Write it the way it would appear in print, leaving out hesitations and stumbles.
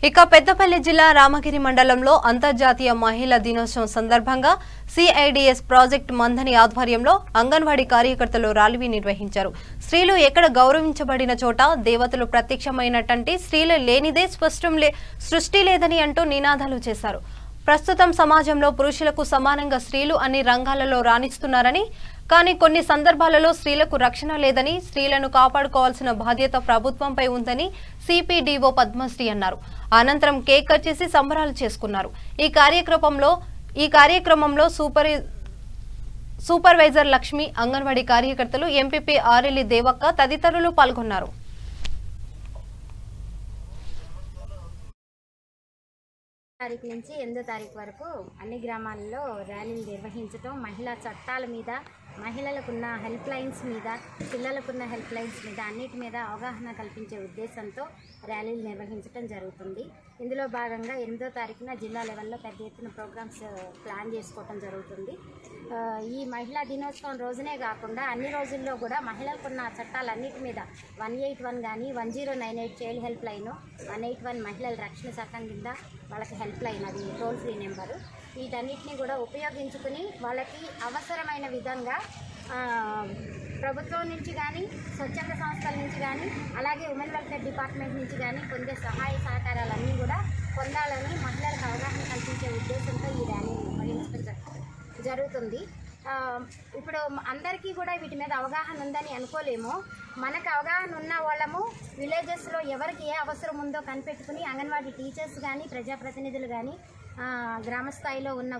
ఇక పెద్దపల్లి జిల్లా రామగిరి మండలంలో అంతర్జాతీయ మహిళా దినోత్సవం సందర్భంగా సిఐడిఎస్ ప్రాజెక్ట్ మంథని ఆధ్వర్యంలో అంగన్వాడీ కార్యకర్తలు ర్యాలీ నిర్వహించారు. స్త్రీలు ఎక్కడ గౌరవించబడిన చోట దేవతలు ప్రత్యక్షమైనట్టంటే స్త్రీలు లేనిదే సృష్టి లేదని అంటూ నినాదాలు చేశారు. ప్రస్తుతం సమాజంలో పురుషులకు సమానంగా స్త్రీలు అన్ని రంగాలలో రాణిస్తున్నారని, కానీ కొన్ని సందర్భాలలో స్త్రీలకు రక్షణ లేదని, స్త్రీలను కాపాడుకోవాల్సిన బాధ్యత ప్రభుత్వంపై ఉందని సిపిడిఓ పద్మశ్రీ అన్నారు. అనంతరం కేక్ కట్ చేసి సంబరాలు చేసుకున్నారు. ఈ కార్యక్రమంలో సూపర్వైజర్ లక్ష్మి, అంగన్వాడీ కార్యకర్తలు, ఎంపీపీ ఆరెల్లి దేవక్క తదితరులు పాల్గొన్నారు. తారీఖు నుంచి 8వ తారీఖు వరకు అన్ని గ్రామాల్లో ర్యాలీలు నిర్వహించడం, మహిళా చట్టాల మీద, మహిళలకున్న హెల్ప్ లైన్స్ మీద, పిల్లలకున్న హెల్ప్ లైన్స్ మీద అన్నిటి మీద అవగాహన కల్పించే ఉద్దేశంతో ర్యాలీలు నిర్వహించడం జరుగుతుంది. ఇందులో భాగంగా 8వ తారీఖున జిల్లా లెవెల్లో పెద్ద ఎత్తున ప్రోగ్రామ్స్ ప్లాన్ చేసుకోవడం జరుగుతుంది. ఈ మహిళా దినోత్సవం రోజునే కాకుండా అన్ని రోజుల్లో కూడా మహిళలకున్న చట్టాలన్నిటి మీద 181 కానీ 1098 చైల్డ్ హెల్ప్ లైన్, 181 మహిళల రక్షణ చట్టం కింద వాళ్ళకి హెల్ప్ లైన్, అది టోల్ ఫ్రీ నెంబరు, వీటన్నిటిని కూడా ఉపయోగించుకుని వాళ్ళకి అవసరమైన విధంగా ప్రభుత్వం నుంచి కానీ, స్వచ్ఛంద సంస్థల నుంచి కానీ, అలాగే ఉమెన్ వెల్ఫేర్ డిపార్ట్మెంట్ నుంచి కానీ పొందే సహాయ సహకారాలన్నీ కూడా పొందాలని మహిళలకు అవగాహన కల్పించే ఉద్దేశంతో ఈ ర్యాలీ నిర్వహించడం జరుగుతుంది. ఇప్పుడు అందరికీ కూడా వీటి మీద అవగాహన ఉందని అనుకోలేము. మనకు అవగాహన ఉన్న వాళ్ళము విలేజెస్లో ఎవరికి ఏ అవసరం ఉందో కనిపెట్టుకుని అంగన్వాడీ టీచర్స్ కానీ, ప్రజాప్రతినిధులు కానీ, గ్రామ స్థాయిలో ఉన్న